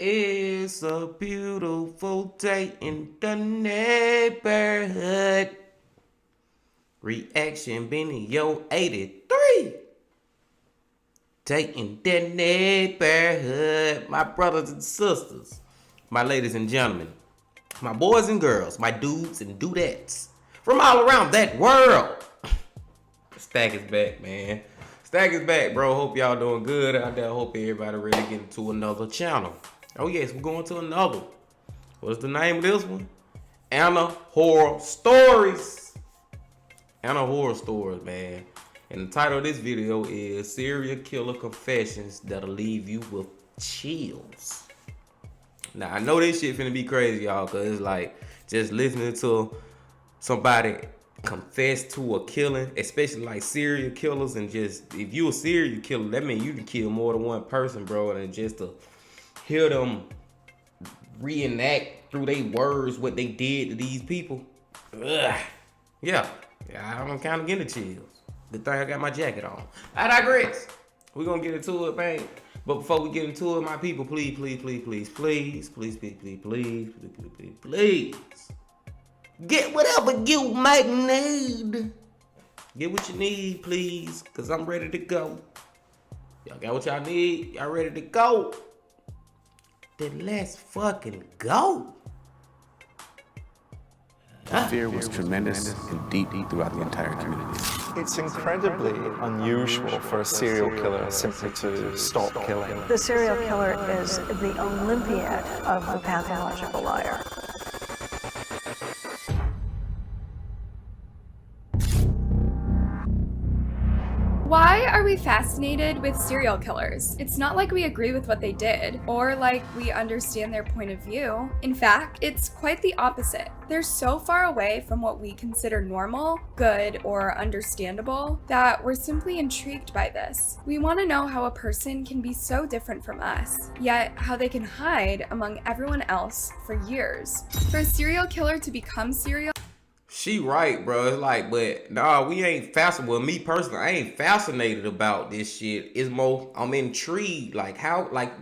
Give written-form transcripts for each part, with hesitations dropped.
It's a beautiful day in the neighborhood. Reaction Benio 83. Day in the neighborhood. My brothers and sisters, my ladies and gentlemen, my boys and girls, my dudes and dudettes from all around that world. Stack is back, man. Stack is back, bro. Hope y'all doing good out there. Hope everybody ready to get into another channel. Oh yes, we're going to another. What's the name of this one? Anna Horror Stories. Anna Horror Stories, man. And the title of this video is Serial Killer Confessions That'll Leave You with Chills. Now, I know this shit finna be crazy, y'all, because it's like just listening to somebody confess to a killing, especially like serial killers, and just, if you a serial killer, that means you can kill more than one person, bro, and just to hear them reenact through their words what they did to these people. Ugh. Yeah, I'm kind of getting the chills. Good thing I got my jacket on. I digress. We're going to get into it, man. But before we get into it, my people, please, get whatever you might need. Get what you need, please, because I'm ready to go. Y'all got what y'all need? Y'all ready to go? Then let's fucking go. The fear was tremendous and deep throughout the entire community. It's incredibly unusual for a serial killer simply to stop killing. The serial killer is the Olympiad of the pathological liar. Why are we fascinated with serial killers? It's not like we agree with what they did, or like we understand their point of view. In fact, it's quite the opposite. They're so far away from what we consider normal, good, or understandable that we're simply intrigued by this. We want to know how a person can be so different from us, yet how they can hide among everyone else for years. For a serial killer to become serial She right, bro. It's like, but nah, we ain't fascinated. Well, me personally, I ain't fascinated about this shit. It's more, I'm intrigued. Like how, like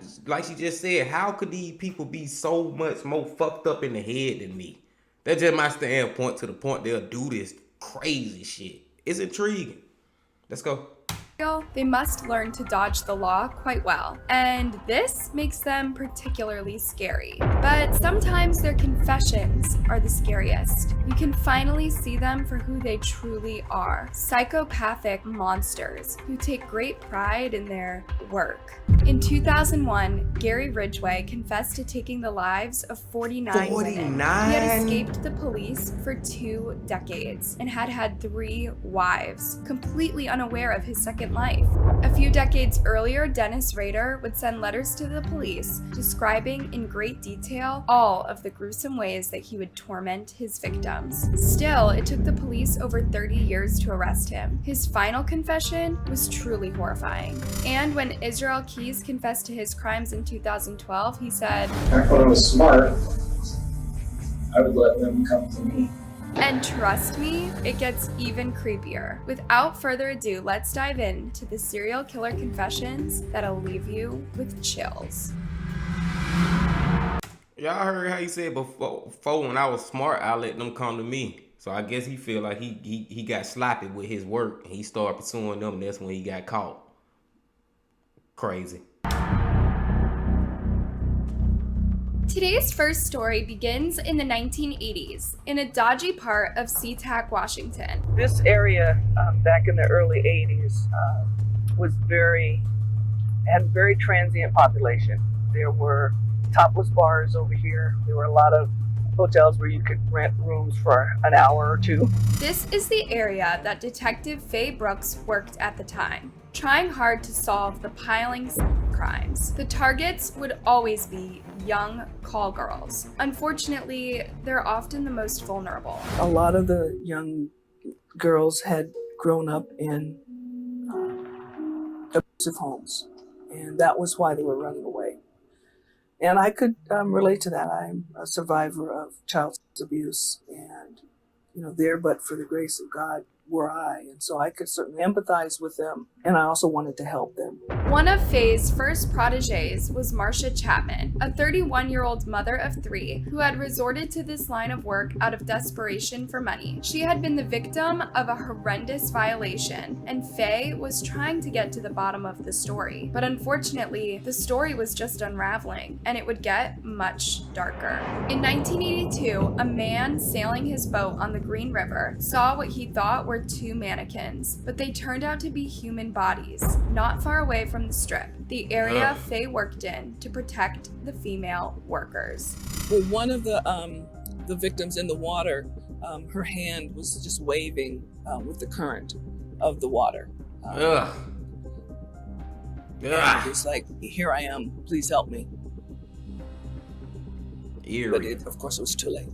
she just said, how could these people be so much more fucked up in the head than me? That's just my standpoint, to the point they'll do this crazy shit. It's intriguing. Let's go. They must learn to dodge the law quite well, and this makes them particularly scary. But sometimes their confessions are the scariest. You can finally see them for who they truly are: psychopathic monsters who take great pride in their work. In 2001, Gary Ridgway confessed to taking the lives of 49 women. He had escaped the police for 2 decades and had had 3 wives, completely unaware of his second life. A few decades earlier, Dennis Rader would send letters to the police describing in great detail all of the gruesome ways that he would torment his victims. Still, it took the police over 30 years to arrest him. His final confession was truly horrifying. And when Israel Keys confessed to his crimes in 2012, he said, I thought I was smart. I would let them come to me. and trust me, it gets even creepier. Without further ado, let's dive into the serial killer confessions that'll leave you with chills. Y'all heard how he said before, when I was smart, I let them come to me. So I guess he feel like he got sloppy with his work, and he started pursuing them, and that's when he got caught. Crazy. Today's first story begins in the 1980s in a dodgy part of SeaTac, Washington. This area back in the early 80s had a very transient population. There were topless bars over here. There were a lot of hotels where you could rent rooms for an hour or two. This is the area that Detective Faye Brooks worked at the time, trying hard to solve the piling crimes. The targets would always be young call girls. Unfortunately, they're often the most vulnerable. A lot of the young girls had grown up in abusive homes, and that was why they were running away. And I could relate to that. I'm a survivor of child abuse, and there, but for the grace of God, were I. And so I could certainly empathize with them, and I also wanted to help them. One of Faye's first proteges was Marcia Chapman, a 31-year-old mother of 3 who had resorted to this line of work out of desperation for money. She had been the victim of a horrendous violation, and Faye was trying to get to the bottom of the story. But unfortunately, the story was just unraveling, and it would get much darker. In 1982, a man sailing his boat on the Green River saw what he thought were 2 mannequins, but they turned out to be human bodies, not far away from the Strip, the area Faye worked in to protect the female workers. Well, one of the victims in the water, her hand was just waving with the current of the water. Ugh. And it was like, here I am, please help me. Eerie. But of course it was too late.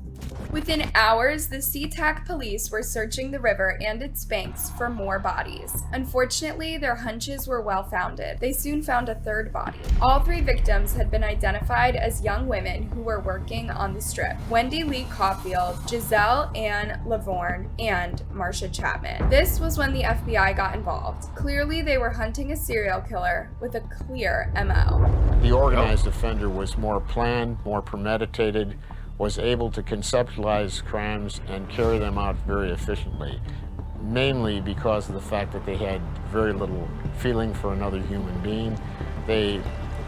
Within hours, the SeaTac police were searching the river and its banks for more bodies. Unfortunately, their hunches were well-founded. They soon found a 3rd body. All 3 victims had been identified as young women who were working on the Strip: Wendy Lee Caulfield, Giselle Ann Lavorne, and Marcia Chapman. This was when the FBI got involved. Clearly, they were hunting a serial killer with a clear MO. The organized offender was more planned, more premeditated, was able to conceptualize crimes and carry them out very efficiently, mainly because of the fact that they had very little feeling for another human being. They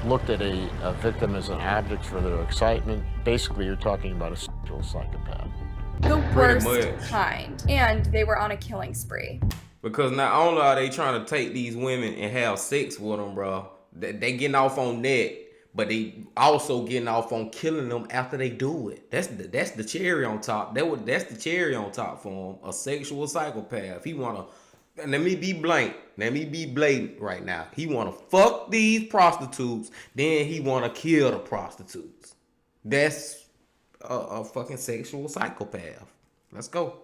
looked at a victim as an object for their excitement. Basically, you're talking about a sexual psychopath. The Pretty worst much. kind. And they were on a killing spree. Because not only are they trying to take these women and have sex with them, bro, they getting off on that, but they also getting off on killing them after they do it. That's the cherry on top. That's the cherry on top for him. A sexual psychopath. He wanna, and let me be blatant right now. He wanna fuck these prostitutes, then he wanna kill the prostitutes. That's a fucking sexual psychopath. Let's go.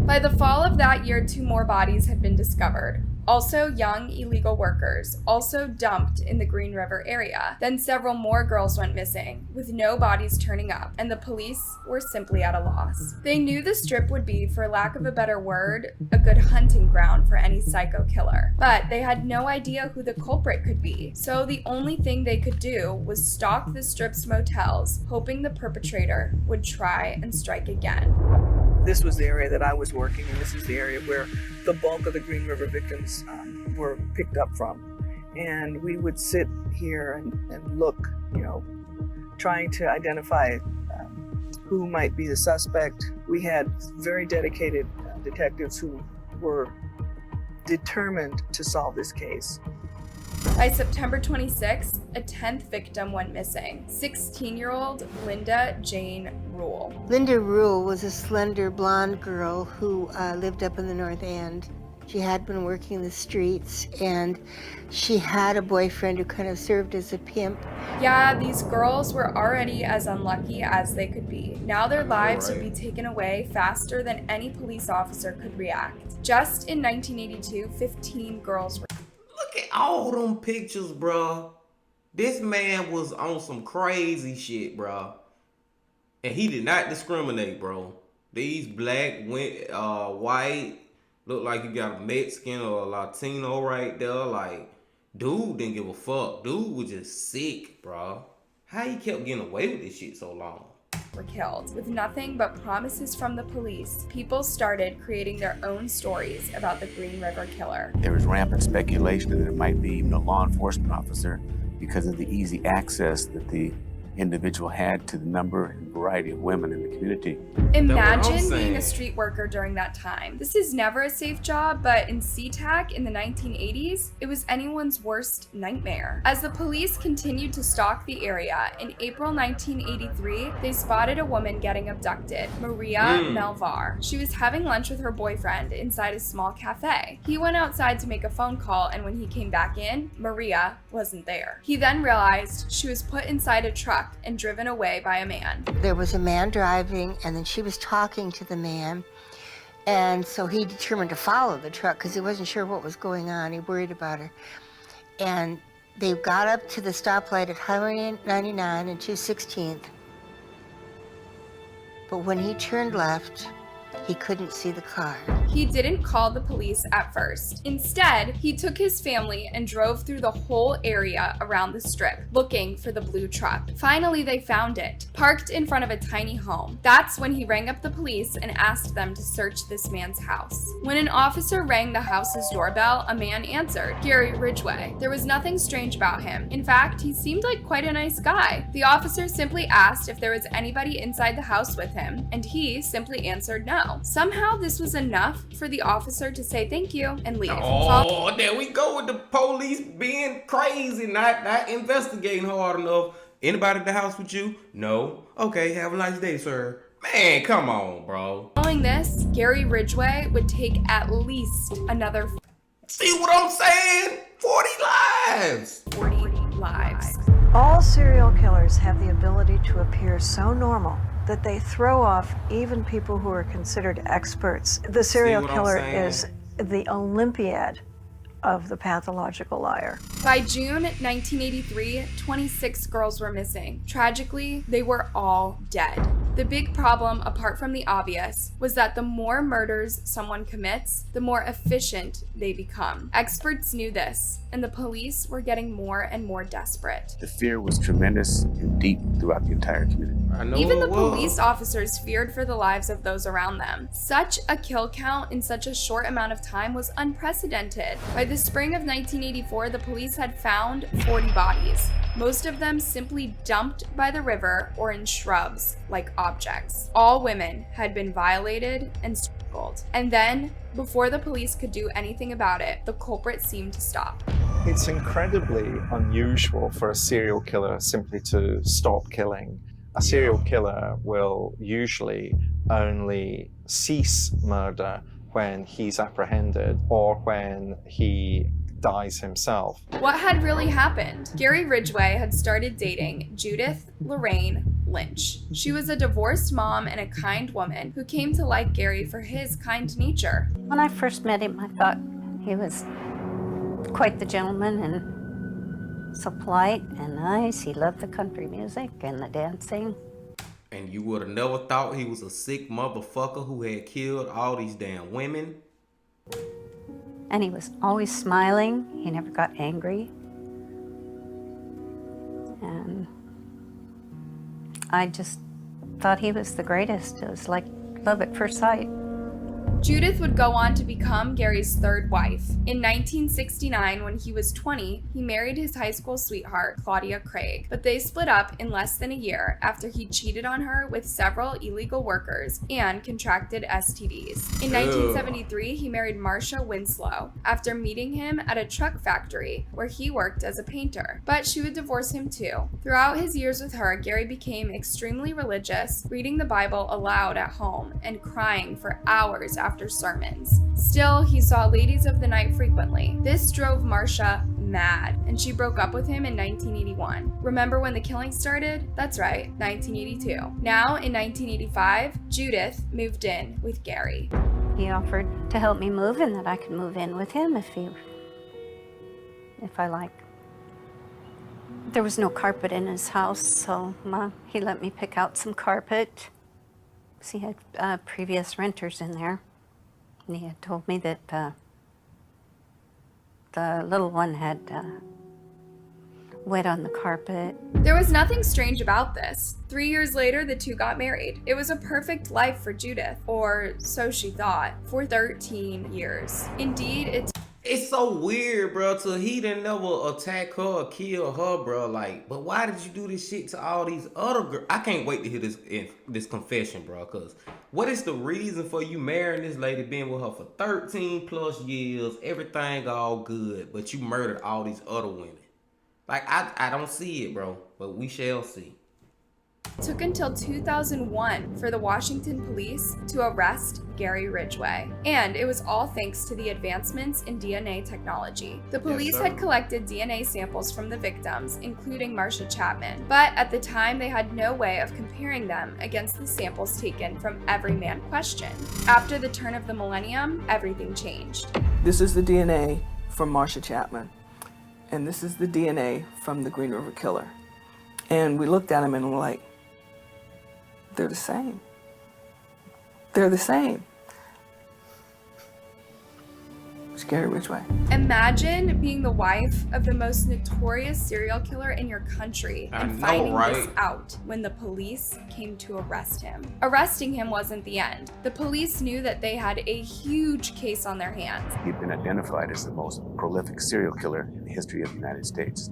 By the fall of that year, 2 more bodies had been discovered. Also young illegal workers, also dumped in the Green River area. Then several more girls went missing, with no bodies turning up, and the police were simply at a loss. They knew the Strip would be, for lack of a better word, a good hunting ground for any psycho killer. But they had no idea who the culprit could be, so the only thing they could do was stalk the Strip's motels, hoping the perpetrator would try and strike again. This was the area that I was working in. This is the area where the bulk of the Green River victims were picked up from. And we would sit here and look, trying to identify who might be the suspect. We had very dedicated detectives who were determined to solve this case. By September 26th, a 10th victim went missing, 16-year-old Linda Jane Rule. Linda Rule was a slender blonde girl who lived up in the North End. She had been working the streets, and she had a boyfriend who kind of served as a pimp. Yeah, these girls were already as unlucky as they could be. Now their lives would be taken away faster than any police officer could react. Just in 1982, 15 girls were. Look at all them pictures, bro. This man was on some crazy shit, bro. And he did not discriminate, bro. These black, white, look like you got a Mexican or a Latino right there. Like, dude didn't give a fuck. Dude was just sick, bro. How he kept getting away with this shit so long? Were killed. With nothing but promises from the police, people started creating their own stories about the Green River Killer. There was rampant speculation that it might be even a law enforcement officer because of the easy access that the individual had to the number and variety of women in the community. Imagine being a street worker during that time. This is never a safe job, but in SeaTac in the 1980s, it was anyone's worst nightmare. As the police continued to stalk the area, in April 1983, they spotted a woman getting abducted, Maria Melvar. She was having lunch with her boyfriend inside a small cafe. He went outside to make a phone call, and when he came back in, Maria wasn't there. He then realized she was put inside a truck and driven away by a man. There was a man driving, and then she was talking to the man, and so he determined to follow the truck because he wasn't sure what was going on. He worried about her. And they got up to the stoplight at Highway 99 and 216th. But when he turned left, he couldn't see the car. He didn't call the police at first. Instead, he took his family and drove through the whole area around the strip, looking for the blue truck. Finally, they found it, parked in front of a tiny home. That's when he rang up the police and asked them to search this man's house. When an officer rang the house's doorbell, a man answered, Gary Ridgway. There was nothing strange about him. In fact, he seemed like quite a nice guy. The officer simply asked if there was anybody inside the house with him, and he simply answered no. Somehow this was enough for the officer to say thank you and leave. Oh, there we go with the police being crazy, not investigating hard enough. Anybody at the house with you? No. Okay, have a nice day, sir. Man, come on, bro. Following this, Gary Ridgway would take at least another See what I'm saying? 40 lives. 40 lives. All serial killers have the ability to appear so normal that they throw off even people who are considered experts. The serial killer is the Olympiad of the pathological liar. By June 1983, 26 girls were missing. Tragically, they were all dead. The big problem, apart from the obvious, was that the more murders someone commits, the more efficient they become. Experts knew this, and the police were getting more and more desperate. The fear was tremendous and deep throughout the entire community. Even the police officers feared for the lives of those around them. Such a kill count in such a short amount of time was unprecedented. By the spring of 1984, the police had found 40 bodies, most of them simply dumped by the river or in shrubs like objects. All women had been violated and strangled. And then, before the police could do anything about it, the culprit seemed to stop. It's incredibly unusual for a serial killer simply to stop killing. A serial killer will usually only cease murder when he's apprehended or when he dies himself. What had really happened? Gary Ridgway had started dating Judith Lorraine Lynch. She was a divorced mom and a kind woman who came to like Gary for his kind nature. When I first met him, I thought he was quite the gentleman and so polite and nice. He loved the country music and the dancing. And you would have never thought he was a sick motherfucker who had killed all these damn women. And he was always smiling. He never got angry. And I just thought he was the greatest. It was like love at first sight. Judith would go on to become Gary's third wife. In 1969, when he was 20, he married his high school sweetheart, Claudia Craig, but they split up in less than a year after he cheated on her with several illegal workers and contracted STDs. In 1973, he married Marcia Winslow after meeting him at a truck factory where he worked as a painter, but she would divorce him too. Throughout his years with her, Gary became extremely religious, reading the Bible aloud at home and crying for hours after sermons. Still, he saw ladies of the night frequently. This drove Marcia mad, and she broke up with him in 1981. Remember when the killing started? That's right, 1982. Now, in 1985, Judith moved in with Gary. He offered to help me move and that I could move in with him if I like. There was no carpet in his house, so he let me pick out some carpet. He had previous renters in there. And he had told me that the little one had wet on the carpet. There was nothing strange about this. 3 years later, the two got married. It was a perfect life for Judith, or so she thought, for 13 years. Indeed, It's so weird, bro. Till he didn't never attack her or kill her, bro. Like, but why did you do this shit to all these other girls? I can't wait to hear this confession, bro. Cause what is the reason for you marrying this lady, being with her for 13 plus years, everything all good, but you murdered all these other women? Like, I don't see it, bro. But we shall see. It took until 2001 for the Washington police to arrest Gary Ridgway. And it was all thanks to the advancements in DNA technology. The police had collected DNA samples from the victims, including Marcia Chapman, but at the time they had no way of comparing them against the samples taken from every man questioned. After the turn of the millennium, everything changed. This is the DNA from Marcia Chapman, and this is the DNA from the Green River Killer. And we looked at them and were like, they're the same. They're the same. It's Gary Ridgway. Imagine being the wife of the most notorious serial killer in your country and finding this out when the police came to arrest him. Arresting him wasn't the end. The police knew that they had a huge case on their hands. He'd been identified as the most prolific serial killer in the history of the United States.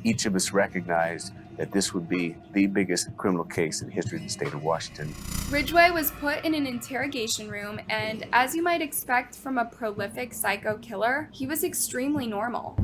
Each of us recognized that this would be the biggest criminal case in the history of the state of Washington. Ridgway was put in an interrogation room, and as you might expect from a prolific psycho killer, he was extremely normal.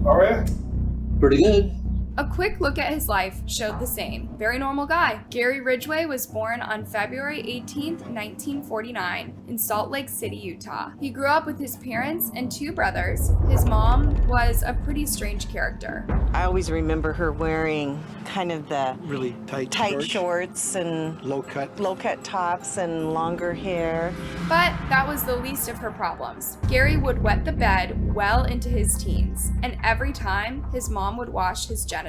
How are you? Pretty good. A quick look at his life showed the same. Very normal guy. Gary Ridgway was born on February 18th, 1949 in Salt Lake City, Utah. He grew up with his parents and two brothers. His mom was a pretty strange character. I always remember her wearing kind of the really tight shorts and low cut tops and longer hair. But that was the least of her problems. Gary would wet the bed well into his teens, and every time his mom would wash his genitals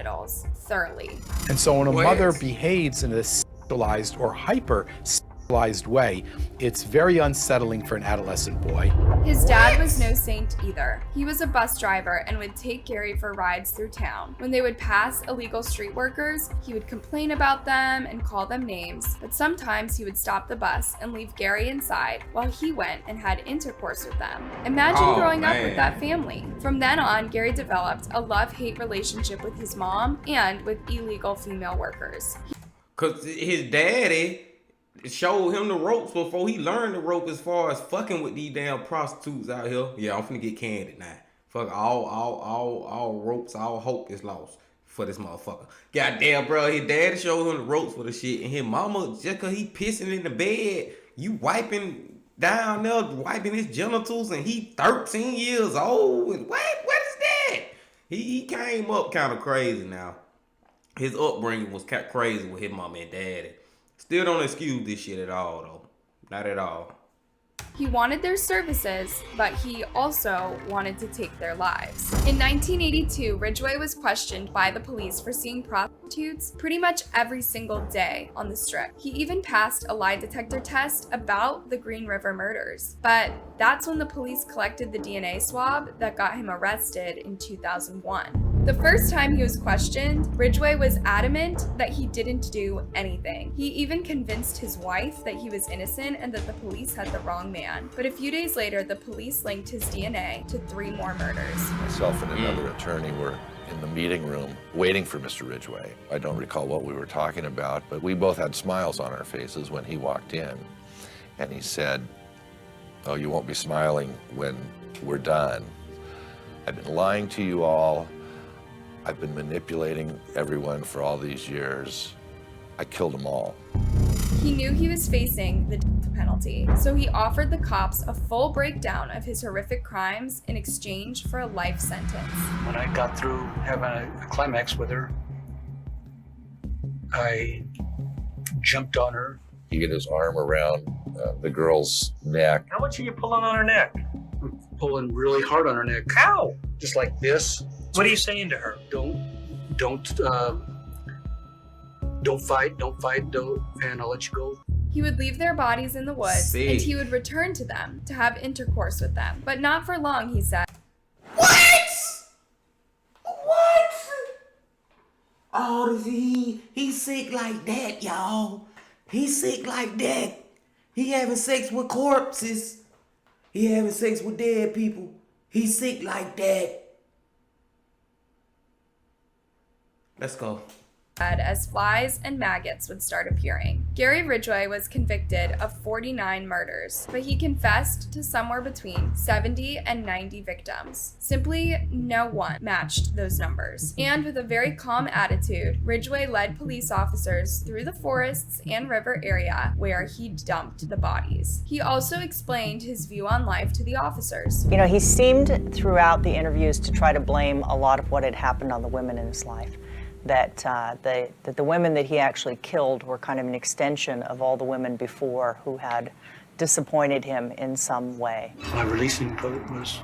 thoroughly. And so when a mother behaves in a sexualized or hyper-sexualized way, it's very unsettling for an adolescent boy. His dad was no saint either. He was a bus driver and would take Gary for rides through town. When they would pass illegal street workers, he would complain about them and call them names, but sometimes he would stop the bus and leave Gary inside while he went and had intercourse with them. Imagine growing up with that family. From then on, Gary developed a love-hate relationship with his mom and with illegal female workers. Cause his daddy showed him the ropes before he learned the rope as far as fucking with these damn prostitutes out here. Yeah, I'm finna get candid now. Fuck all ropes, all hope is lost for this motherfucker. Goddamn, bro, his daddy showed him the ropes for the shit, and his mama, just cause he pissing in the bed, you wiping down there, wiping his genitals, and he 13 years old. And what is that? He came up kind of crazy now. His upbringing was kind of crazy with his mama and daddy. Still don't excuse this shit at all, though. Not at all. He wanted their services, but he also wanted to take their lives. In 1982, Ridgway was questioned by the police for seeing prostitutes pretty much every single day on the strip. He even passed a lie detector test about the Green River murders. But that's when the police collected the DNA swab that got him arrested in 2001. The first time he was questioned, Ridgway was adamant that he didn't do anything. He even convinced his wife that he was innocent and that the police had the wrong man. But a few days later, the police linked his DNA to 3 more murders. Myself and another attorney were in the meeting room waiting for Mr. Ridgway. I don't recall what we were talking about, but we both had smiles on our faces when he walked in. And he said, "Oh, you won't be smiling when we're done. I've been lying to you all. I've been manipulating everyone for all these years. I killed them all." He knew he was facing the death penalty, so he offered the cops a full breakdown of his horrific crimes in exchange for a life sentence. When I got through having a climax with her, I jumped on her. He get his arm around the girl's neck. How much are you pulling on her neck? I'm pulling really hard on her neck. How? Just like this. What are you saying to her? Don't fight, and I'll let you go. He would leave their bodies in the woods, and he would return to them to have intercourse with them. But not for long, he said. What? Oh, he's sick like that, y'all. He's sick like that. He having sex with corpses. He having sex with dead people. He's sick like that. Let's go. As flies and maggots would start appearing. Gary Ridgway was convicted of 49 murders, but he confessed to somewhere between 70 and 90 victims. Simply no one matched those numbers. And with a very calm attitude, Ridgway led police officers through the forests and river area where he dumped the bodies. He also explained his view on life to the officers. You know, he seemed throughout the interviews to try to blame a lot of what had happened on the women in his life. That the women that he actually killed were kind of an extension of all the women before who had disappointed him in some way. My releasing vote was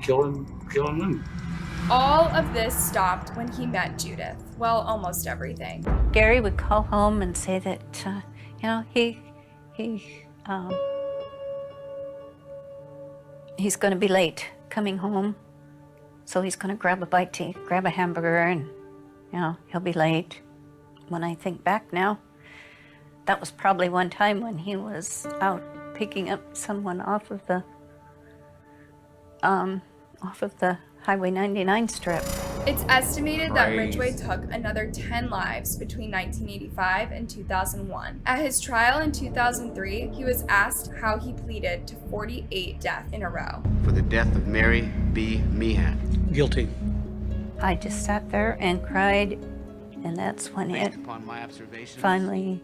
killing women. All of this stopped when he met Judith. Well, almost everything. Gary would call home and say that, he's going to be late coming home. So he's going to grab a bite to eat, grab a hamburger, and, he'll be late. When I think back now, that was probably one time when he was out picking up someone off of the Highway 99 strip. It's estimated that Ridgway took another 10 lives between 1985 and 2001. At his trial in 2003, he was asked how he pleaded to 48 deaths in a row. For the death of Mary B. Meehan. Guilty. I just sat there and cried, and that's when it finally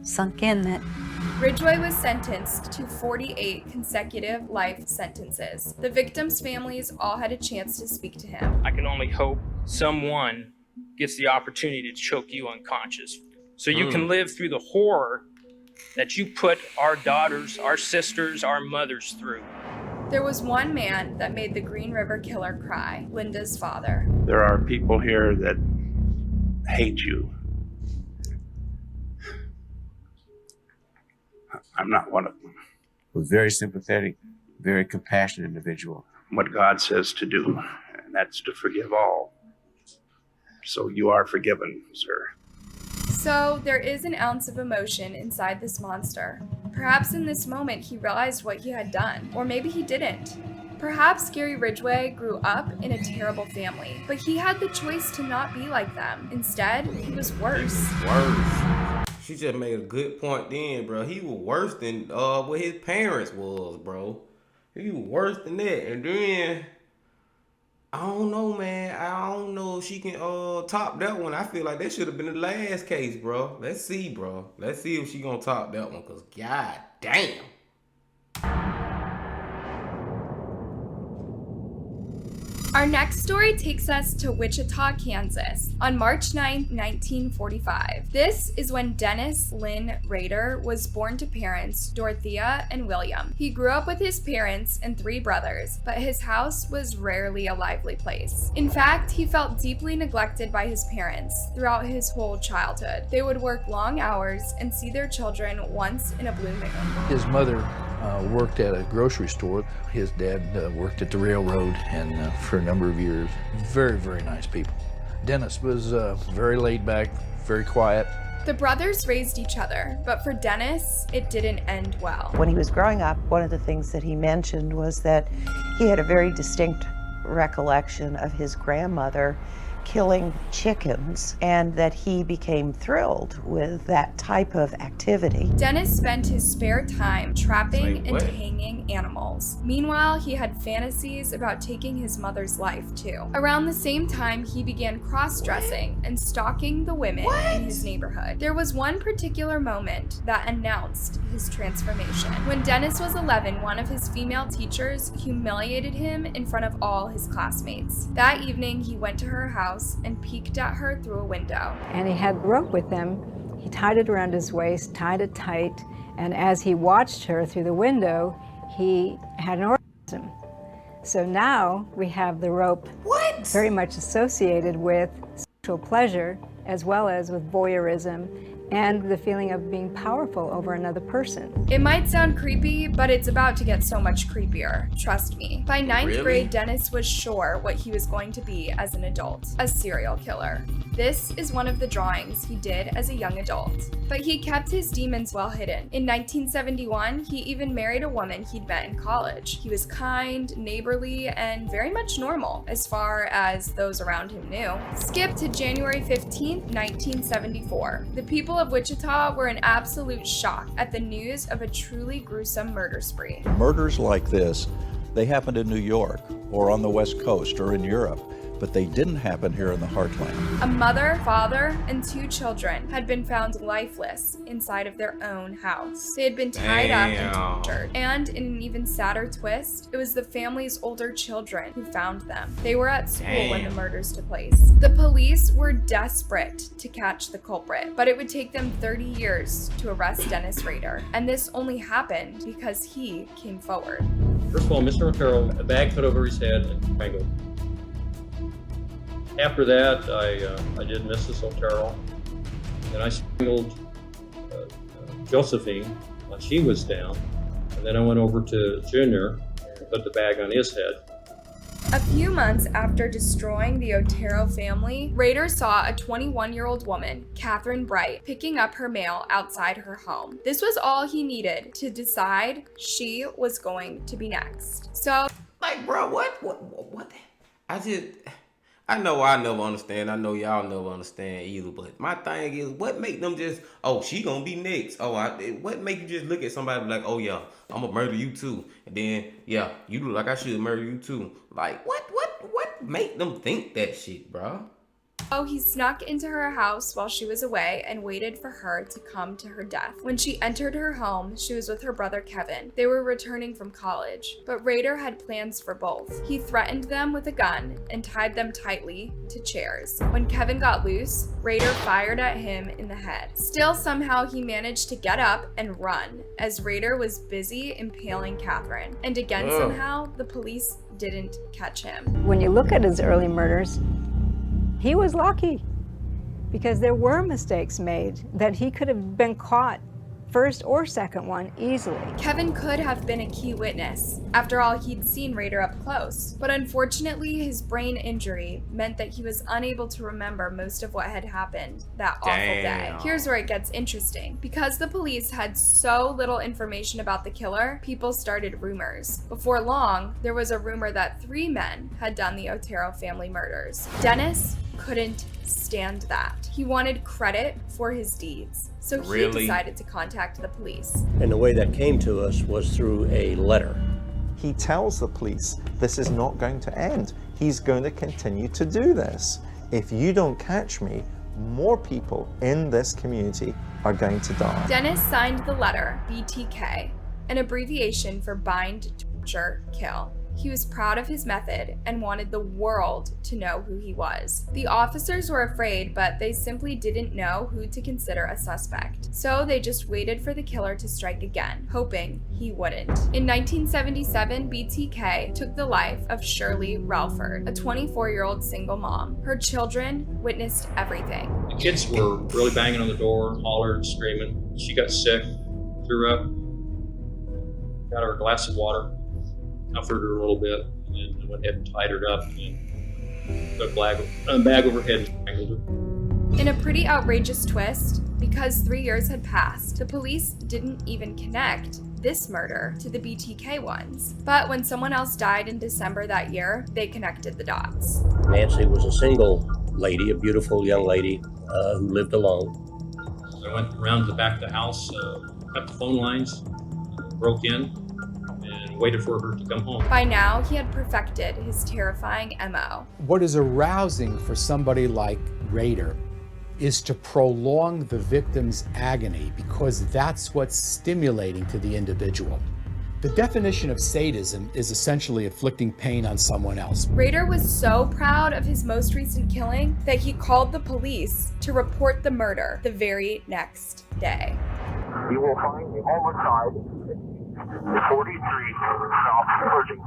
sunk in that Ridgway was sentenced to 48 consecutive life sentences. The victims' families all had a chance to speak to him. I can only hope someone gets the opportunity to choke you unconscious so you can live through the horror that you put our daughters, our sisters, our mothers through. There was one man that made the Green River Killer cry, Linda's father. There are people here that hate you. I'm not one of them. He was very sympathetic, very compassionate individual. What God says to do, and that's to forgive all. So you are forgiven, sir. So there is an ounce of emotion inside this monster. Perhaps in this moment he realized what he had done, or maybe he didn't. Perhaps Gary Ridgway grew up in a terrible family, but he had the choice to not be like them. Instead, he was worse. She just made a good point then, bro. He was worse than what his parents was, bro. He was worse than that. And then, I don't know, man. I don't know if she can top that one. I feel like that should have been the last case, bro. Let's see, bro. Let's see if she gonna top that one, because god damn. Our next story takes us to Wichita, Kansas, on March 9, 1945. This is when Dennis Lynn Rader was born to parents Dorothea and William. He grew up with his parents and 3 brothers, but his house was rarely a lively place. In fact, he felt deeply neglected by his parents throughout his whole childhood. They would work long hours and see their children once in a blue moon. His mother worked at a grocery store. His dad worked at the railroad and for a number of years. Very, very nice people. Dennis was very laid back, very quiet. The brothers raised each other, but for Dennis, it didn't end well. When he was growing up, one of the things that he mentioned was that he had a very distinct recollection of his grandmother killing chickens, and that he became thrilled with that type of activity. Dennis spent his spare time trapping and hanging animals. Meanwhile, he had fantasies about taking his mother's life too. Around the same time, he began cross-dressing and stalking the women in his neighborhood. There was one particular moment that announced his transformation. When Dennis was 11, one of his female teachers humiliated him in front of all his classmates. That evening, he went to her house and peeked at her through a window. And he had rope with him. He tied it around his waist, tied it tight, and as he watched her through the window, he had an orgasm. So now we have the rope very much associated with sexual pleasure as well as with voyeurism and the feeling of being powerful over another person. It might sound creepy, but it's about to get so much creepier. Trust me. By ninth grade, Dennis was sure what he was going to be as an adult, a serial killer. This is one of the drawings he did as a young adult. But he kept his demons well hidden. In 1971, he even married a woman he'd met in college. He was kind, neighborly, and very much normal, as far as those around him knew. Skip to January 15th, 1974. The people of Wichita were in absolute shock at the news of a truly gruesome murder spree. Murders like this, they happened in New York or on the West Coast or in Europe, but they didn't happen here in the heartland. A mother, father, and 2 children had been found lifeless inside of their own house. They had been tied up and tortured. And in an even sadder twist, it was the family's older children who found them. They were at school when the murders took place. The police were desperate to catch the culprit, but it would take them 30 years to arrest Dennis Rader. And this only happened because he came forward. First of all, Mr. Otero, a bag put over his head and strangled. After that, I did Mrs. Otero, and I strangled Josephine when she was down, and then I went over to Junior and put the bag on his head. A few months after destroying the Otero family, Rader saw a 21-year-old woman, Catherine Bright, picking up her mail outside her home. This was all he needed to decide she was going to be next. So, like, bro, what? I know I never understand. I know y'all never understand either. But my thing is, what make them just, oh, she gonna be next? What make you just look at somebody like, oh yeah, I'm gonna murder you too, and then yeah, you look like I should murder you too. Like, what make them think that shit, bro? he snuck into her house while she was away and waited for her to come to her death. When she entered her home, she was with her brother Kevin. They were returning from college, but Rader had plans for both. He threatened them with a gun and tied them tightly to chairs. When Kevin got loose, Rader fired at him in the head. Still, somehow he managed to get up and run as Rader was busy impaling Catherine. And again, somehow, the police didn't catch him. When you look at his early murders, he was lucky because there were mistakes made that he could have been caught first or second one easily. Kevin could have been a key witness. After all, he'd seen Rader up close. But unfortunately, his brain injury meant that he was unable to remember most of what had happened that awful day. Here's where it gets interesting. Because the police had so little information about the killer, people started rumors. Before long, there was a rumor that 3 men had done the Otero family murders. Dennis couldn't stand that. He wanted credit for his deeds. So he decided to contact the police. And the way that came to us was through a letter. He tells the police, this is not going to end. He's going to continue to do this. If you don't catch me, more people in this community are going to die. Dennis signed the letter, BTK, an abbreviation for bind, torture, kill. He was proud of his method and wanted the world to know who he was. The officers were afraid, but they simply didn't know who to consider a suspect. So they just waited for the killer to strike again, hoping he wouldn't. In 1977, BTK took the life of Shirley Relford, a 24-year-old single mom. Her children witnessed everything. The kids were really banging on the door, hollering, screaming. She got sick, threw up, got her a glass of water, comforted her a little bit, and then went ahead and tied her up and put a bag over her head and strangled her. In a pretty outrageous twist, because 3 years had passed, the police didn't even connect this murder to the BTK ones. But when someone else died in December that year, they connected the dots. Nancy was a single lady, a beautiful young lady who lived alone. I went around to the back of the house, cut the phone lines, broke in, and waited for her to come home. By now, he had perfected his terrifying MO. What is arousing for somebody like Rader is to prolong the victim's agony, because that's what's stimulating to the individual. The definition of sadism is essentially inflicting pain on someone else. Rader was so proud of his most recent killing that he called the police to report the murder the very next day. You will find the homicide 43 South Pershing,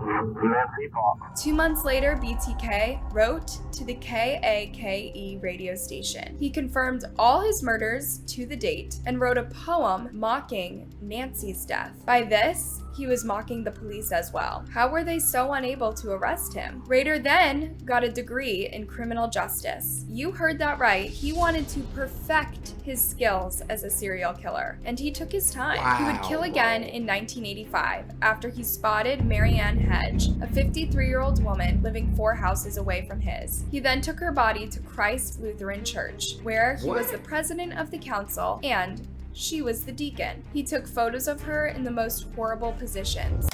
Nancy Pop. 2 months later, BTK wrote to the KAKE radio station. He confirmed all his murders to the date and wrote a poem mocking Nancy's death. By this, he was mocking the police as well. How were they so unable to arrest him? Rader then got a degree in criminal justice. You heard that right. He wanted to perfect his skills as a serial killer, and he took his time. He would kill again in 1985 after he spotted Marianne Hedge, a 53-year-old woman living 4 houses away from his. He then took her body to Christ Lutheran Church, where he was the president of the council and she was the deacon. He took photos of her in the most horrible positions.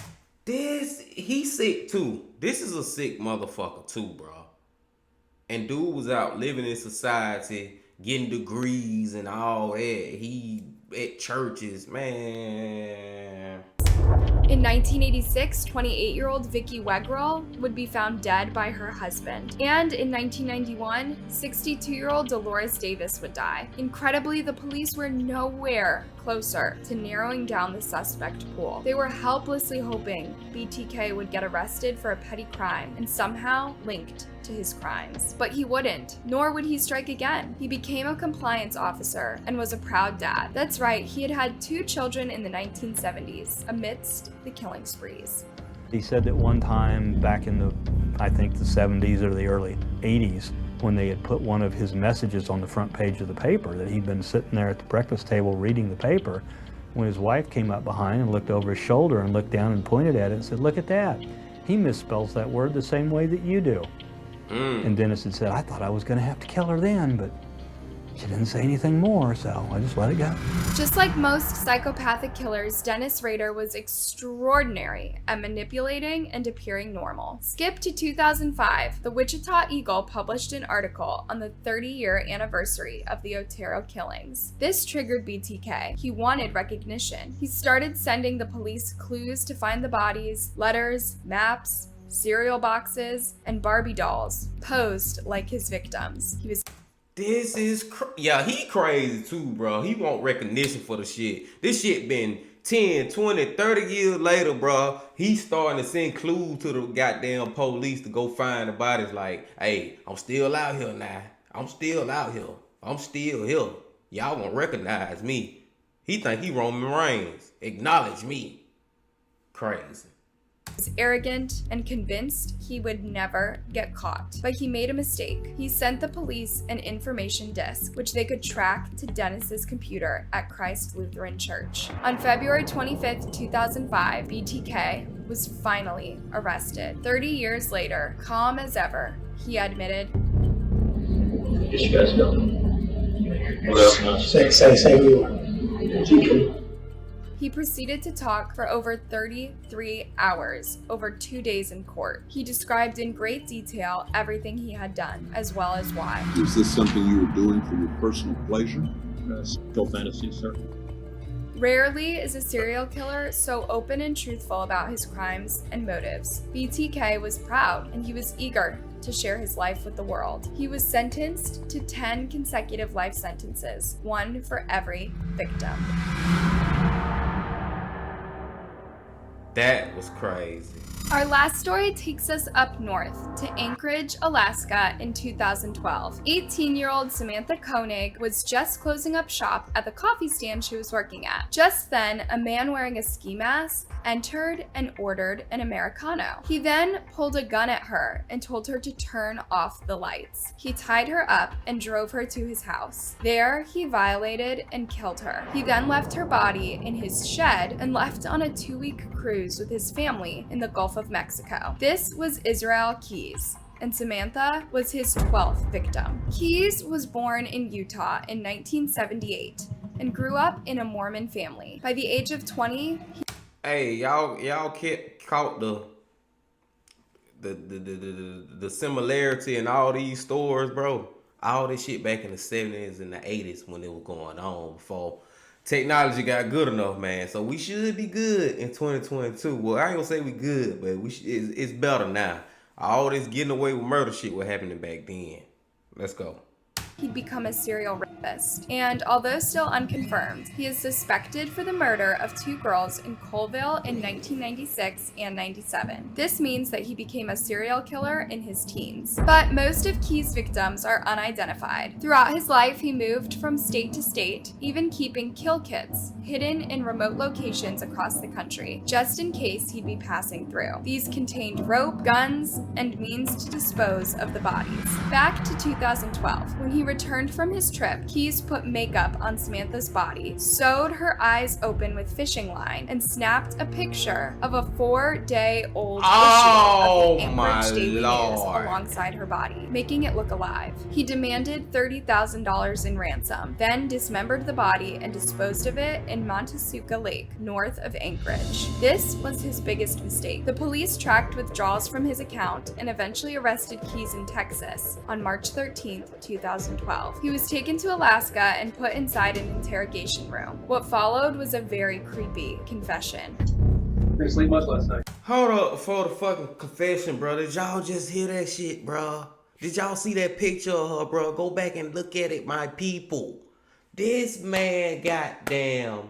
He's sick too. This is a sick motherfucker too, bro. And dude was out living in society, getting degrees and all that. He at churches, man. In 1986, 28-year-old Vicky Wegerle would be found dead by her husband. And in 1991, 62-year-old Dolores Davis would die. Incredibly, the police were nowhere closer to narrowing down the suspect pool. They were helplessly hoping BTK would get arrested for a petty crime and somehow linked to his crimes. But he wouldn't, nor would he strike again. He became a compliance officer and was a proud dad. That's right, he had had 2 children in the 1970s amidst the killing sprees. He said that one time back in I think the 70s or the early 80s, when they had put one of his messages on the front page of the paper, that he'd been sitting there at the breakfast table reading the paper, when his wife came up behind and looked over his shoulder and looked down and pointed at it and said, "Look at that. He misspells that word the same way that you do." And Dennis had said, "I thought I was going to have to kill her then, but she didn't say anything more, so I just let it go." Just like most psychopathic killers, Dennis Rader was extraordinary at manipulating and appearing normal. Skip to 2005, the Wichita Eagle published an article on the 30-year anniversary of the Otero killings. This triggered BTK. He wanted recognition. He started sending the police clues to find the bodies, letters, maps, cereal boxes, and Barbie dolls posed like his victims. He was he crazy too, bro. He want recognition for the shit. This shit been 10, 20, 30 years later, bro. He's starting to send clues to the goddamn police to go find the bodies like, hey, I'm still out here now. I'm still out here. I'm still here. Y'all won't recognize me. He think he Roman Reigns. Acknowledge me. Crazy. Was arrogant and convinced he would never get caught. But he made a mistake. He sent the police an information disk, which they could track to Dennis's computer at Christ Lutheran Church. On February 25th, 2005, BTK was finally arrested. 30 years later, calm as ever, he admitted, "Yes, you guys go. What else? Say who you are. He proceeded to talk for over 33 hours, over 2 days in court. He described in great detail everything he had done, as well as why. Is this something you were doing for your personal pleasure? Still fantasy, sir. Rarely is a serial killer so open and truthful about his crimes and motives. BTK was proud, and he was eager to share his life with the world. He was sentenced to 10 consecutive life sentences, 1 for every victim. That was crazy. Our last story takes us up north to Anchorage, Alaska in 2012. 18-year-old Samantha Koenig was just closing up shop at the coffee stand she was working at. Just then, a man wearing a ski mask entered and ordered an Americano. He then pulled a gun at her and told her to turn off the lights. He tied her up and drove her to his house. There, he violated and killed her. He then left her body in his shed and left on a 2-week cruise with his family in the Gulf of Mexico. This was Israel Keys, and Samantha was his 12th victim. Keys was born in Utah in 1978 and grew up in a Mormon family. By the age of 20, Hey, y'all caught the similarity in all these stores, bro. All this shit back in the 70s and the 80s when it was going on before technology got good enough, man. So we should be good in 2022. Well, I ain't gonna say we good, but it's better now. All this getting away with murder shit was happening back then. Let's go. he'd become a serial rapist. And although still unconfirmed, he is suspected for the murder of 2 girls in Colville in 1996 and 97. This means that he became a serial killer in his teens. But most of Keyes' victims are unidentified. Throughout his life, he moved from state to state, even keeping kill kits hidden in remote locations across the country, just in case he'd be passing through. These contained rope, guns, and means to dispose of the bodies. Back to 2012, when he returned from his trip, Keyes put makeup on Samantha's body, sewed her eyes open with fishing line, and snapped a picture of a 4-day-old issue of the Anchorage Daily News alongside her body, making it look alive. He demanded $30,000 in ransom, then dismembered the body and disposed of it in Montasuka Lake, north of Anchorage. This was his biggest mistake. The police tracked withdrawals from his account and eventually arrested Keyes in Texas on March 13, 2012. He was taken to Alaska and put inside an interrogation room. What followed was a very creepy confession. Didn't sleep much last night. Hold up for the fucking confession, bro. Did y'all just hear that shit, bro? Did y'all see that picture of her, bro? Go back and look at it, my people. This man goddamn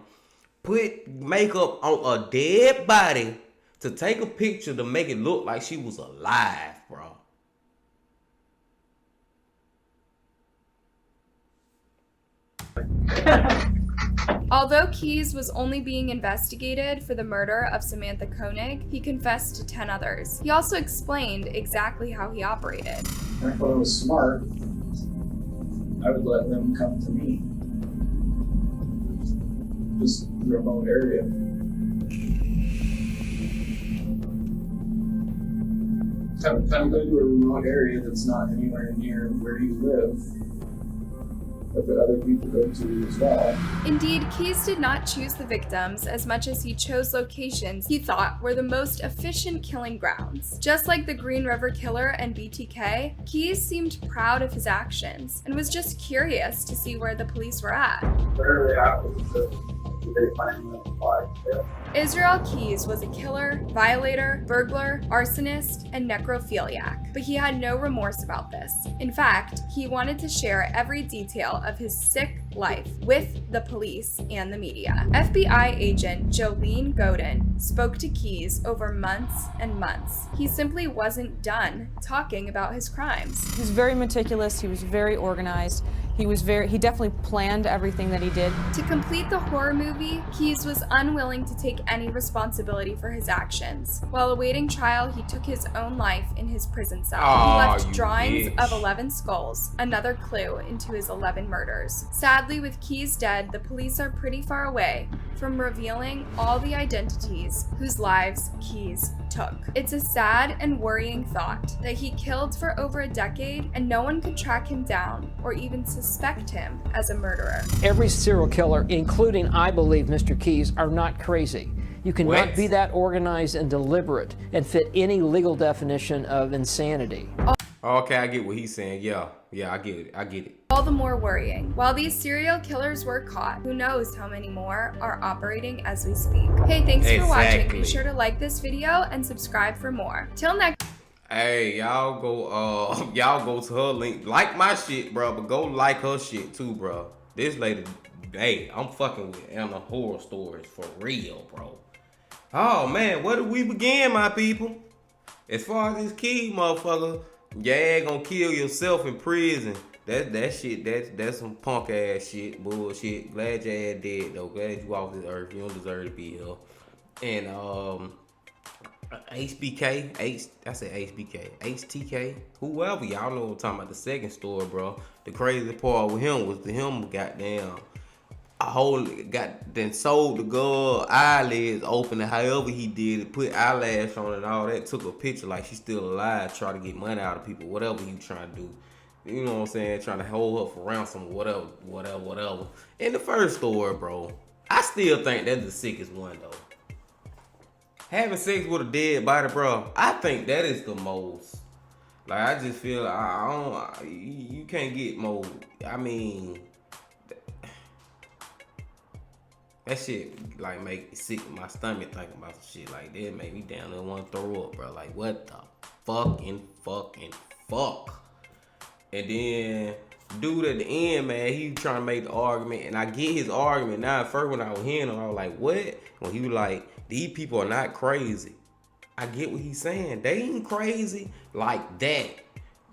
put makeup on a dead body to take a picture to make it look like she was alive, bro. Although Keyes was only being investigated for the murder of Samantha Koenig, he confessed to 10 others. He also explained exactly how he operated. I thought I was smart. I would let them come to me. Just remote area. Kind of go to a remote area that's not anywhere near where you live, but that other people go to as well. Indeed, Keyes did not choose the victims as much as he chose locations he thought were the most efficient killing grounds. Just like the Green River Killer and BTK, Keyes seemed proud of his actions and was just curious to see where the police were at. Where are they at with the they find the body? Israel Keyes was a killer, violator, burglar, arsonist, and necrophiliac, but he had no remorse about this. In fact, he wanted to share every detail of his sick life with the police and the media. FBI agent Jolene Godin spoke to Keyes over months and months. He simply wasn't done talking about his crimes. He was very meticulous, he was very organized. He definitely planned everything that he did. To complete the horror movie, Keyes was unwilling to take any responsibility for his actions. While awaiting trial, he took his own life in his prison cell. He left drawings of 11 skulls, another clue into his 11 murders. Sadly, with Keyes dead, the police are pretty far away from revealing all the identities whose lives Keyes took. It's a sad and worrying thought that he killed for over a decade and no one could track him down or even suspect him as a murderer. Every serial killer, including, I believe, Mr. Keyes, are not crazy. You cannot be that organized and deliberate and fit any legal definition of insanity. Okay, I get what he's saying. Yeah, I get it. All the more worrying. While these serial killers were caught, who knows how many more are operating as we speak. Hey, thanks for watching. Be sure to like this video and subscribe for more. Till next. Hey, y'all go to her link. Like my shit, bro, but go like her shit too, bro. This lady, hey, I'm fucking with Anna Horror Stories for real, bro. Oh man, where do we begin, my people? As far as this key, motherfucker, yeah, gonna kill yourself in prison. That shit, that's some punk ass shit, bullshit. Glad your ass dead though. Glad you off this earth. You don't deserve to be here. And HTK, whoever, y'all know what I'm talking about. The second story, bro. The crazy part with him was goddamn then sold the girl eyelids open, and however he did it, put eyelash on it and all that, took a picture like she's still alive, try to get money out of people, whatever you trying to do. You know what I'm saying? Trying to hold her for ransom, whatever. In the first story, bro, I still think that's the sickest one though. Having sex with a dead body, bro, I think that is the most. Like, I just feel you can't get more. I mean, that shit like make me sick in my stomach thinking about some shit like that. Make me down there want to throw up, bro. Like, what the fuck? And then dude at the end, man, he was trying to make the argument, and I get his argument now. At first, when I was hearing him, I was like, what? When he was like, these people are not crazy. I get what he's saying. They ain't crazy like that.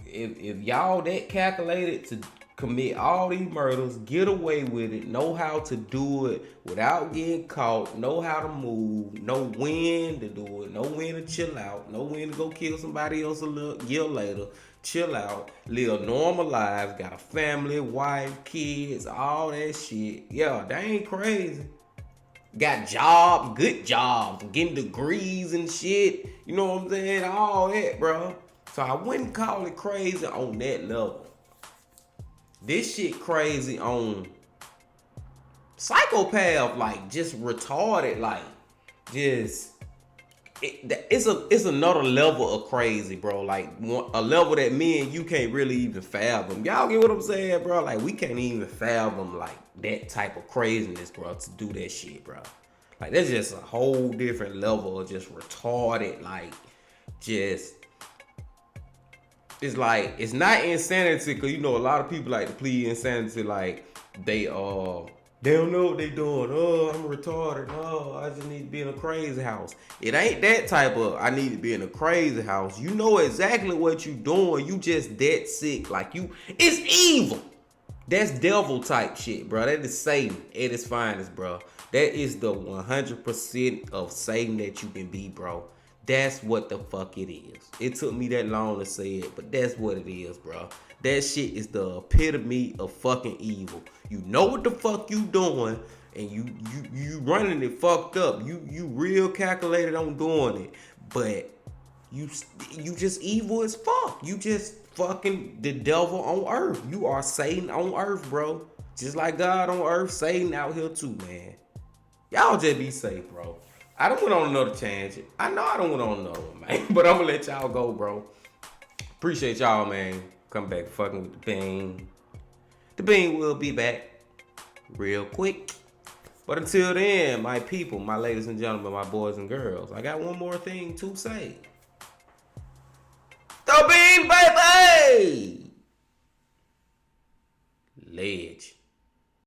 If y'all that calculated to commit all these murders, get away with it, know how to do it without getting caught, know how to move, know when to do it, know when to chill out, know when to go kill somebody else a little year later, chill out, live normal lives, got a family, wife, kids, all that shit. Yeah, they ain't crazy. Got jobs, good jobs, getting degrees and shit. You know what I'm saying? All that, bro. So I wouldn't call it crazy on that level. This shit crazy on psychopath, like just retarded, like just it's another level of crazy, bro. Like a level that me and you can't really even fathom. Y'all get what I'm saying, bro? Like we can't even fathom like that type of craziness, bro, to do that shit, bro. Like that's just a whole different level of just retarded, like just. It's like, it's not insanity, because you know a lot of people like to plead insanity, like they don't know what they doing. Oh, I'm retarded. Oh, I just need to be in a crazy house. It ain't that type of I need to be in a crazy house. You know exactly what you doing. You just that sick. Like you, it's evil. That's devil type shit, bro. That is Satan at its finest, bro. That is the 100% of Satan that you can be, bro. That's what the fuck it is. It took me that long to say it, but that's what it is, bro. That shit is the epitome of fucking evil. You know what the fuck you doing, and you running it fucked up. You real calculated on doing it, but you just evil as fuck. You just fucking the devil on earth. You are Satan on earth, bro. Just like God on earth, Satan out here too, man. Y'all just be safe, bro. I don't went on another tangent. I know I don't went on another one, man. But I'm gonna let y'all go, bro. Appreciate y'all, man. Come back fucking with the Bean. The Bean will be back real quick. But until then, my people, my ladies and gentlemen, my boys and girls, I got one more thing to say. The Bean, baby! Ledge.